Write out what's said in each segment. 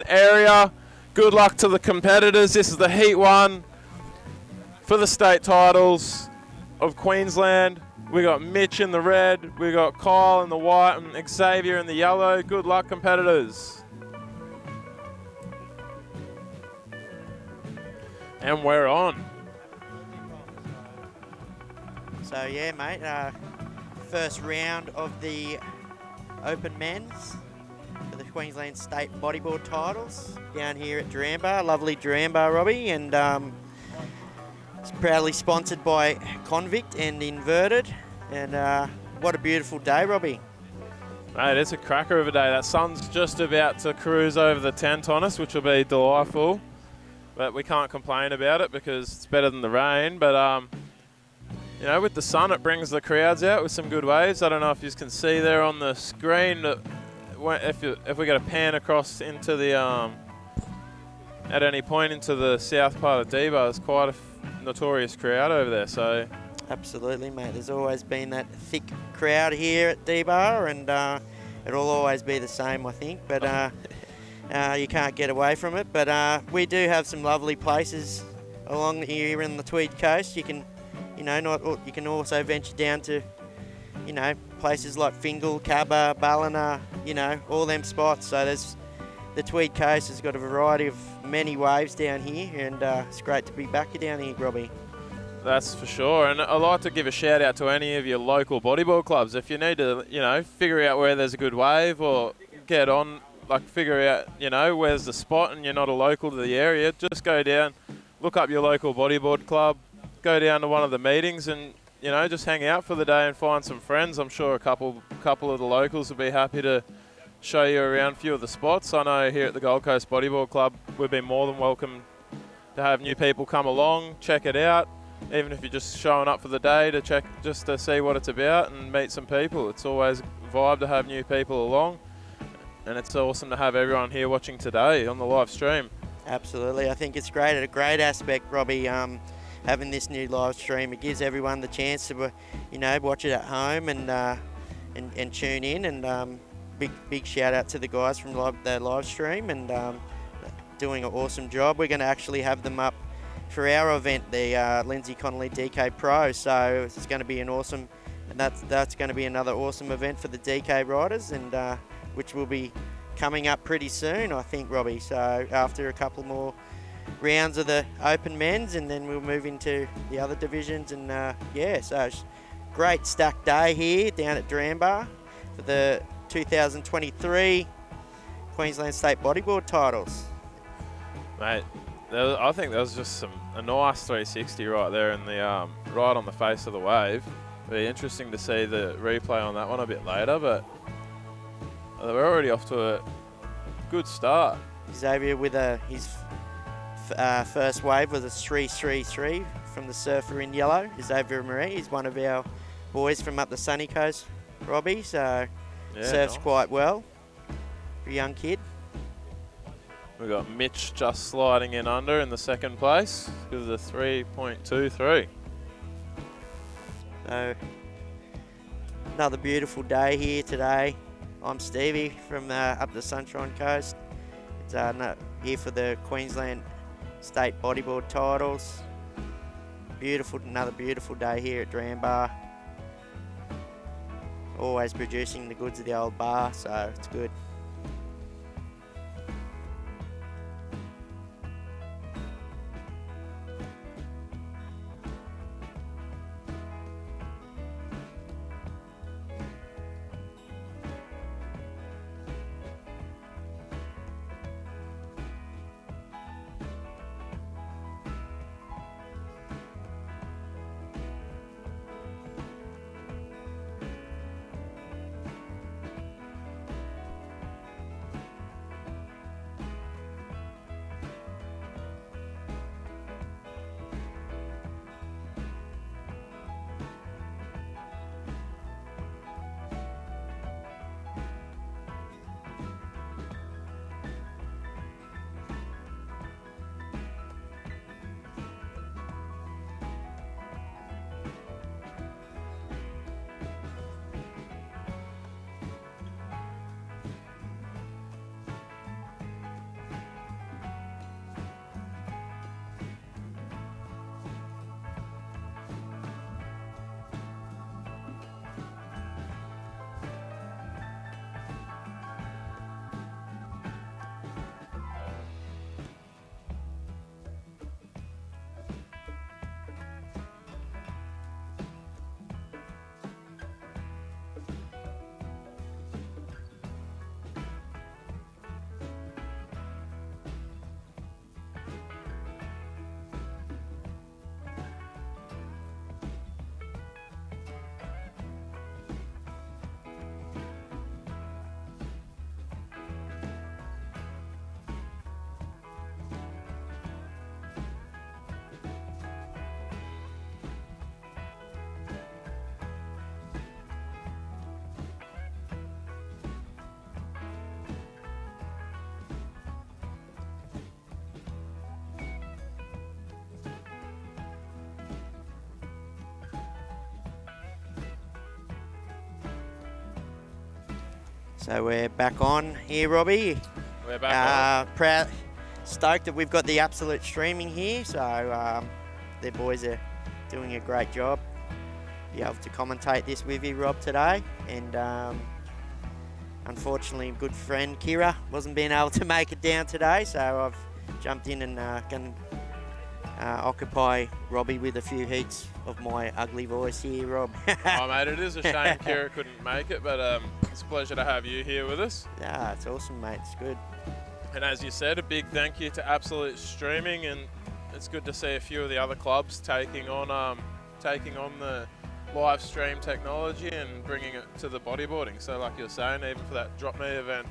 area. Good luck to the competitors. This is the Heat 1 for the state titles of Queensland. We got Mitch in the red, we got Kyle in the white, and Xavier in the yellow. Good luck, competitors. And we're on. So yeah, mate, first round of the Open Men's for the Queensland State Bodyboard titles down here at Duranbah. Lovely Duranbah, Robbie, and it's proudly sponsored by Convict and Inverted. And what a beautiful day, Robbie. Mate, it's a cracker of a day. That sun's just about to cruise over the tent on us, which will be delightful. But we can't complain about it because it's better than the rain. But, you know, with the sun, it brings the crowds out with some good waves. I don't know if you can see there on the screen. If we get a pan across into the, at any point into the south part of Duranbah, there's quite a notorious crowd over there. So absolutely, mate. There's always been that thick crowd here at Duranbah, and it'll always be the same, I think. But you can't get away from it. But we do have some lovely places along here in the Tweed Coast. You can, you know, you can also venture down to, you know, places like Fingal, Cabba, Ballina, you know, all them spots. So there's the Tweed Coast has got a variety of many waves down here, and it's great to be back down here, Robbie. That's for sure. And I'd like to give a shout out to any of your local bodyboard clubs. If you need to, you know, figure out where there's a good wave or get on, like figure out, you know, where's the spot and you're not a local to the area, just go down, look up your local bodyboard club, go down to one of the meetings and, you know, just hang out for the day and find some friends. I'm sure a couple of the locals will be happy to show you around a few of the spots. I know here at the Gold Coast Bodyboard Club, we've been more than welcome to have new people come along, check it out, even if you're just showing up for the day to check, just to see what it's about and meet some people. It's always a vibe to have new people along, and it's awesome to have everyone here watching today on the live stream. Absolutely. I think it's great, a great aspect, Robbie, having this new live stream. It gives everyone the chance to, you know, watch it at home and tune in, and big shout out to the guys from the live stream, and doing an awesome job. We're going to actually have them up for our event, the Lindsay Connolly DK Pro. So it's going to be an awesome, and that's going to be another awesome event for the DK riders, and which will be coming up pretty soon, I think, Robbie. So after a couple more rounds of the Open Men's, and then we'll move into the other divisions, and yeah, so it's great stacked day here down at Duranbah for the 2023 Queensland State Bodyboard titles. Mate, I think that was just a nice 360 right there in the right on the face of the wave. It'll be interesting to see the replay on that one a bit later, but we're already off to a good start. Xavier with his first wave was a 333 from the surfer in yellow. Xavier Marie, he's one of our boys from up the sunny coast, Robbie, so yeah, surfs nice. Quite well for a young kid. We've got Mitch just sliding in under in the second place with a 3.23. So another beautiful day here today. I'm Stevie from up the Sunshine Coast. It's here for the Queensland State Bodyboard titles. Another beautiful day here at Duranbah. Always producing the goods of the old bar, so it's good. So we're back on here, Robbie. We're back on. Stoked that we've got the absolute streaming here. So the boys are doing a great job. Be able to commentate this with you, Rob, today. And unfortunately, good friend Kira wasn't being able to make it down today. So I've jumped in and going to occupy Robbie with a few heats of my ugly voice here, Rob. Oh, mate, it is a shame Kira couldn't make it, but it's a pleasure to have you here with us. Yeah, it's awesome, mate. It's good. And as you said, a big thank you to Absolute Streaming, and it's good to see a few of the other clubs taking on the live stream technology and bringing it to the bodyboarding. So like you're saying, even for that Drop Me event.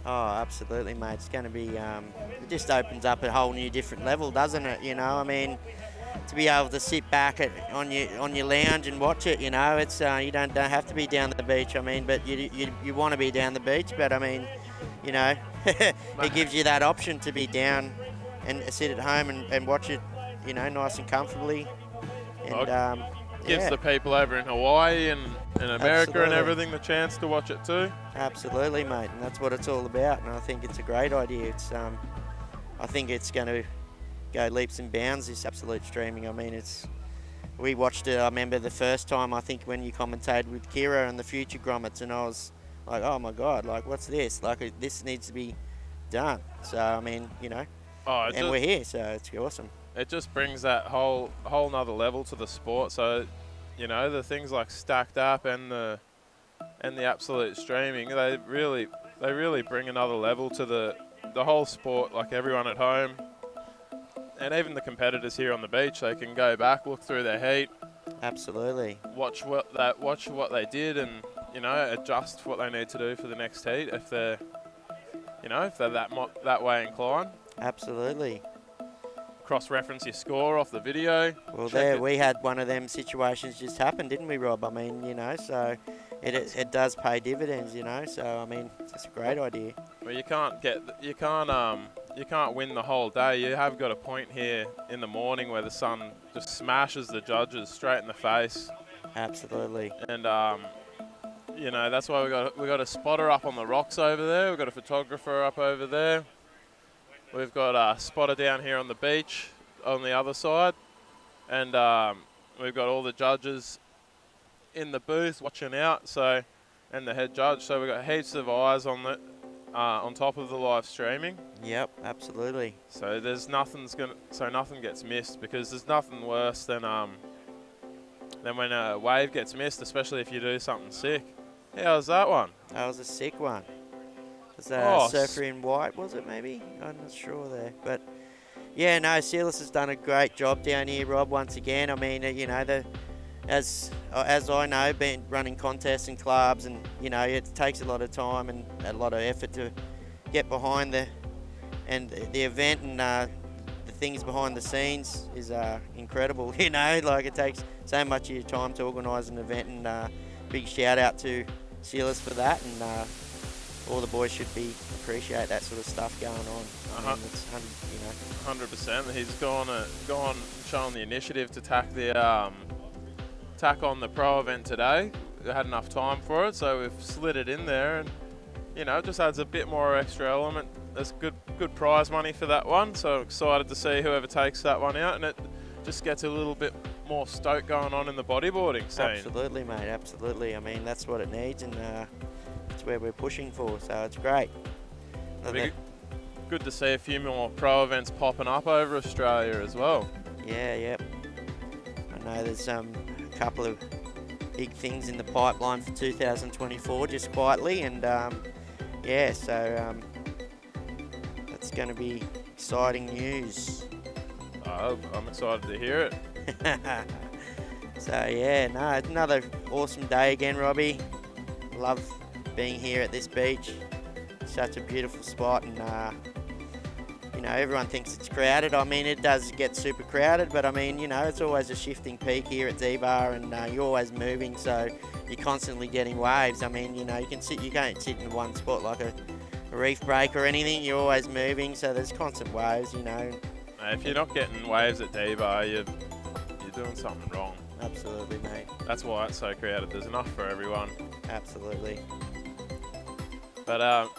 Oh, absolutely, mate. It's going to be, it just opens up a whole new different level, doesn't it? You know, I mean, to be able to sit back on your lounge and watch it, you know, it's you don't have to be down the beach. I mean, but you want to be down the beach, but I mean, you know, it gives you that option to be down and sit at home and watch it, you know, nice and comfortably. And gives the people over in Hawaii and in America and everything the chance to watch it too. Absolutely, mate, and that's what it's all about. And I think it's a great idea. It's I think it's going to go leaps and bounds, this absolute streaming. I mean, we watched it. I remember the first time, I think, when you commentated with Kira and the future grommets, and I was like, oh my God, like, what's this? Like, this needs to be done. So I mean, you know, and we're here, so it's awesome. It just brings that whole nother level to the sport. So, you know, the things like Stacked Up and the absolute streaming, they really bring another level to the whole sport. Like everyone at home, and even the competitors here on the beach, they can go back, look through their heat, absolutely, watch what they did, and you know, adjust what they need to do for the next heat if they're that way inclined. Absolutely. Cross-reference your score off the video. Well, we had one of them situations just happen, didn't we, Rob? I mean, you know, so it does pay dividends, you know. So I mean, it's a great idea. Well, you can't win the whole day. You have got a point here in the morning where the sun just smashes the judges straight in the face. Absolutely. And you know, that's why we got a spotter up on the rocks over there. We've got a photographer up over there. We've got a spotter down here on the beach on the other side, and we've got all the judges in the booth watching out. So, and the head judge. So we've got heaps of eyes on top of the live streaming. Yep, absolutely. So nothing gets missed, because there's nothing worse than when a wave gets missed, especially if you do something sick. How was that one? That was a sick one. Was that Surfer in White, was it maybe? I'm not sure there. But yeah, no, Silas has done a great job down here, Rob, once again. I mean, you know, as I know, been running contests and clubs, and, you know, it takes a lot of time and a lot of effort to get behind the event, and the things behind the scenes is incredible, you know. Like, it takes so much of your time to organise an event, and big shout out to Silas for that, and all the boys should appreciate that sort of stuff going on. I mean, it's 100%. He's gone and shown the initiative to tack on the pro event today. We had enough time for it, so we've slid it in there, and you know, it just adds a bit more extra element. There's good prize money for that one, so excited to see whoever takes that one out, and it just gets a little bit more stoke going on in the bodyboarding scene. Absolutely, mate. Absolutely. I mean, that's what it needs, and it's where we're pushing for, so it's great. Good to see a few more pro events popping up over Australia as well. Yeah, yep. I know there's a couple of big things in the pipeline for 2024, just quietly, and yeah, so that's going to be exciting news. Oh, I'm excited to hear it. So yeah, no, it's another awesome day again, Robbie. Love being here at this beach. Such a beautiful spot, and you know, everyone thinks it's crowded. I mean, it does get super crowded, but I mean, you know, it's always a shifting peak here at Z-Bar, and you're always moving, so you're constantly getting waves. I mean, you know, you can't sit in one spot like a reef break or anything. You're always moving, so there's constant waves, you know. If you're not getting waves at Z-Bar, you're doing something wrong. Absolutely, mate. That's why it's so crowded. There's enough for everyone. Absolutely. But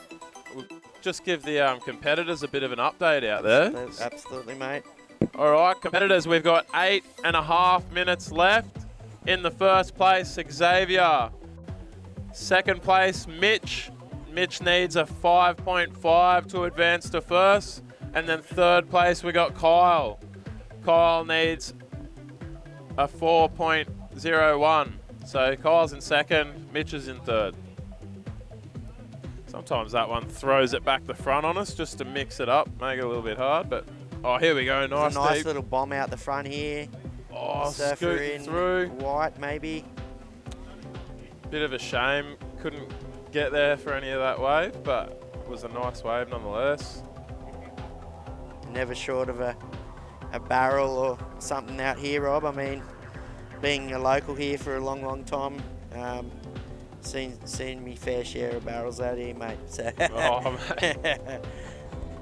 we'll just give the competitors a bit of an update out there. Absolutely, mate. All right, competitors, we've got 8.5 minutes left. In the first place, Xavier. Second place, Mitch. Mitch needs a 5.5 to advance to first. And then third place, we got Kyle. Kyle needs a 4.01. So Kyle's in second, Mitch is in third. Sometimes that one throws it back the front on us just to mix it up, make it a little bit hard. But oh, here we go, nice, a nice deep. Little bomb out the front here. Oh, Surfer scooting in through. white, maybe. Bit of a shame, couldn't get there for any of that wave, but it was a nice wave nonetheless. Never short of a barrel or something out here, Rob. I mean, being a local here for a long, long time, seen me fair share of barrels out here, mate. So Oh, mate.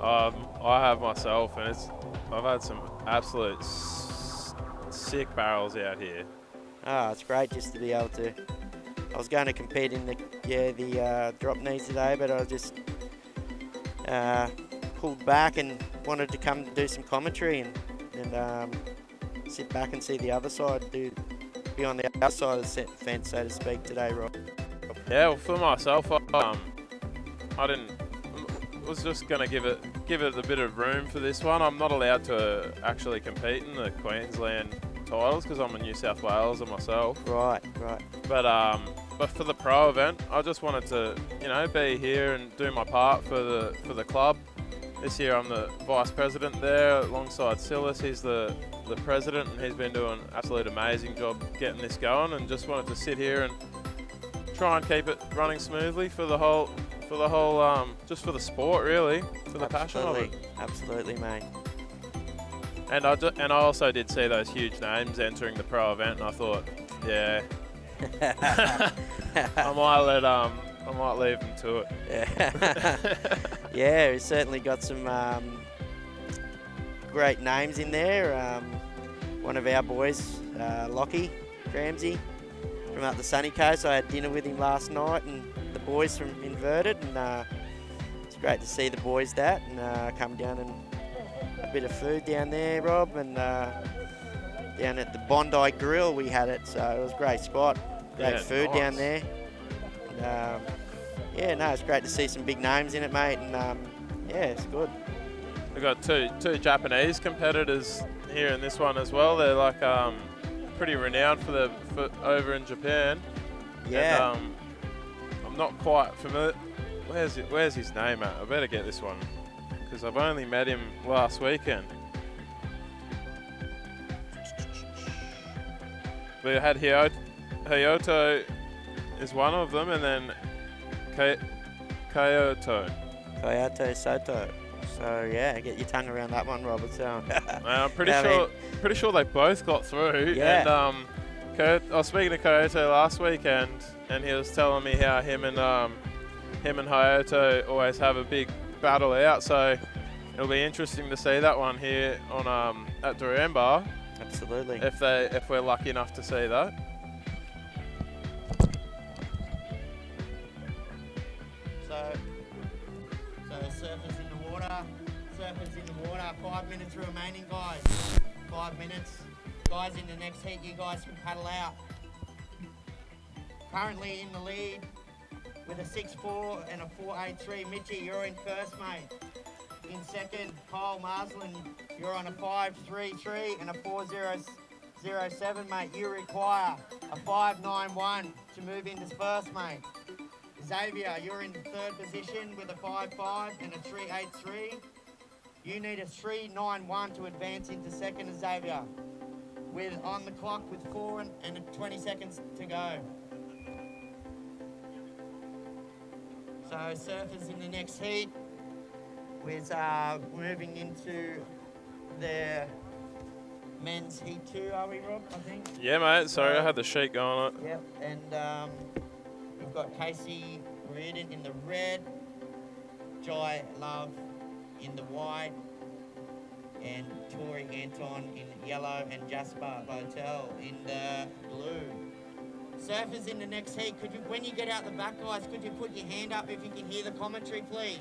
I have myself, and I've had some absolute sick barrels out here. Oh, it's great just to be able to. I was going to compete in the drop knees today, but I just pulled back and wanted to come do some commentary and sit back and see the other side, be on the other side of the fence, so to speak, today, Rob. Yeah, well, for myself, I was just going to give it a bit of room for this one. I'm not allowed to actually compete in the Queensland titles because I'm a New South Waleser myself. Right. But for the pro event, I just wanted to, be here and do my part for the club. This year I'm the vice president there alongside Silas. He's the president, and he's been doing an absolute amazing job getting this going, and just wanted to sit here and try and keep it running smoothly for the whole just for the sport, really, for the passion of it. Absolutely, mate. And I also did see those huge names entering the pro event, and I thought, yeah, I might leave them to it. Yeah, we certainly got some great names in there. One of our boys, Lockie Ramsey, from up the sunny coast. I had dinner with him last night, and the boys from Inverted, and it's great to see the boys and come down and a bit of food down there, Rob, and down at the Bondi Grill we had it, so it was a great spot, great food nice. Down there. And, it's great to see some big names in it, mate, and it's good. We've got two Japanese competitors here in this one as well. They're like pretty renowned for over in Japan. Yeah. And, I'm not quite familiar. Where's his name at? I better get this one because I've only met him last weekend. We had Hayato is one of them, and then Kyoto Soto. So yeah, get your tongue around that one, Robert. So I'm pretty sure they both got through. Yeah. And I was speaking to Kyoto last weekend, and he was telling me how him and Hayato always have a big battle out. So it'll be interesting to see that one here on at Duranbah. Absolutely. If we're lucky enough to see that. So surfers in the water. 5 minutes remaining, guys. 5 minutes. Guys, in the next heat, you guys can paddle out. Currently in the lead with a 6.4 and a 4.83. Mitchie, you're in first, mate. In second, Kyle Marsland, you're on a 5.33 and a 4.007, mate. You require a 5.91 to move into first, mate. Xavier, you're in third position with a 5.5 and a 3.83. You need a 3.91 to advance into second, Xavier. With on the clock with 4 and 20 seconds to go. So surfers in the next heat. We're moving into the men's heat 2, are we, Rob, I think? Yeah, mate. Sorry, I had the sheet going on. Yep, and we've got Casey Reardon in the red, Jai Love in the white, and Tori Anton in yellow, and Jasper Botel in the blue. Surfers in the next heat, could you, when you get out the back, guys, could you put your hand up if you can hear the commentary, please?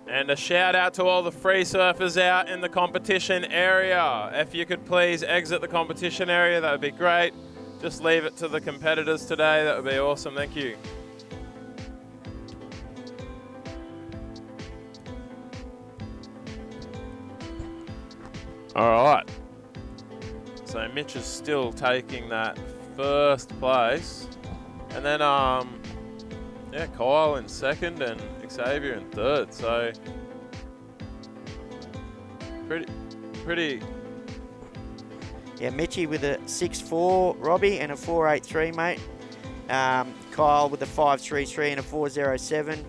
And a shout out to all the free surfers out in the competition area. If you could please exit the competition area, that would be great. Just leave it to the competitors today, that would be awesome, thank you. All right. So Mitch is still taking that first place. And then, yeah, Kyle in second and Xavier in third. So pretty. Yeah, Mitchie with a 6.4, Robbie, and a 4.83, mate. Kyle with a 5.33 and a 4.07.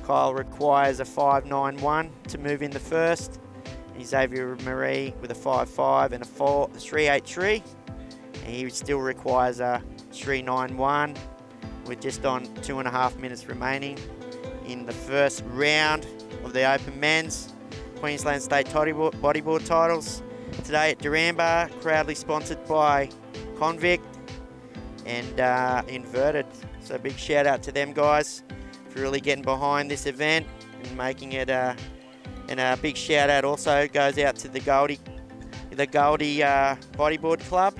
Kyle requires a 5.91 to move in the first. Xavier Marie with a 5.5 and a 3.83. And he still requires a 3.91. We're just on 2.5 minutes remaining in the first round of the Open Men's Queensland State Bodyboard titles. Today at Duranbah, proudly sponsored by Convict and Inverted. So big shout out to them guys for really getting behind this event and making it and a big shout out also goes out to the Goldie Bodyboard Club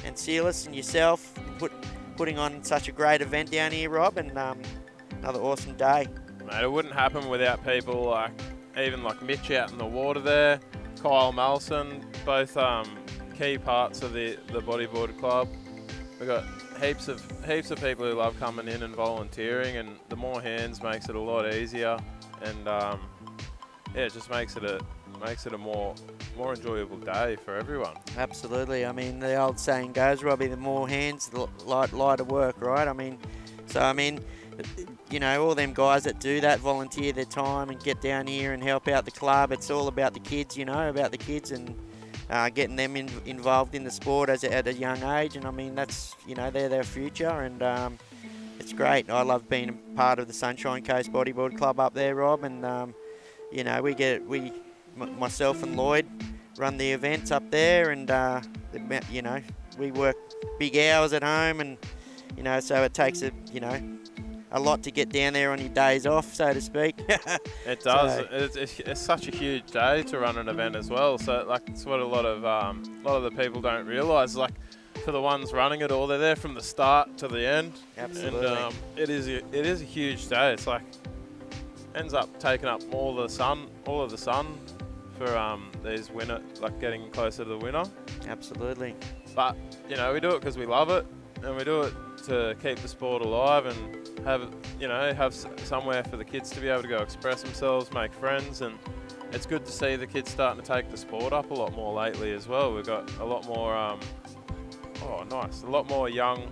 and Silas and yourself putting on such a great event down here, Rob, and another awesome day. Mate, it wouldn't happen without people like even like Mitch out in the water there, Kyle Malson, both key parts of the bodyboard club. We've got heaps of people who love coming in and volunteering, and the more hands makes it a lot easier, and yeah, it just makes it a more enjoyable day for everyone. Absolutely. I mean, the old saying goes, Robbie, the more hands, the lighter work, right? I mean, you know, all them guys that do that, volunteer their time and get down here and help out the club. It's all about the kids, you know, about the kids and getting them involved in the sport at a young age. And I mean, that's, you know, they're their future, and it's great. I love being a part of the Sunshine Coast Bodyboard Club up there, Rob, and you know, myself and Lloyd run the events up there, and you know, we work big hours at home, and you know, so it takes a lot to get down there on your days off, so to speak. It does. So, it's such a huge day to run an event as well. So like, it's what a lot of the people don't realise. Like, for the ones running it all, they're there from the start to the end. Absolutely. And it is a huge day. It's like ends up taking up all of the sun for these winner, like getting closer to the winner. Absolutely. But you know, we do it because we love it, and we do it to keep the sport alive and have somewhere for the kids to be able to go express themselves, make friends, and it's good to see the kids starting to take the sport up a lot more lately as well. We've got a lot more, a lot more young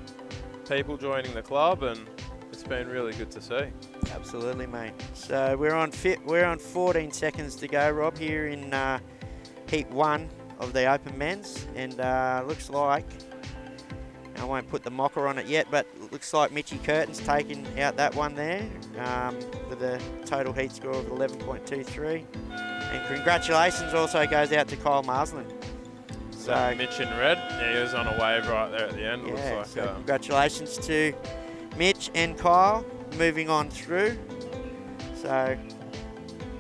people joining the club, and it's been really good to see. Absolutely, mate. So we're on 14 seconds to go, Rob, here in heat 1 of the Open Men's, and looks like, I won't put the mocker on it yet, but it looks like Mitchie Curtin's taking out that one there with a total heat score of 11.23. And congratulations also goes out to Kyle Marsland. So Mitch in red, yeah, he was on a wave right there at the end. Yeah, looks so like, congratulations to Mitch and Kyle moving on through. So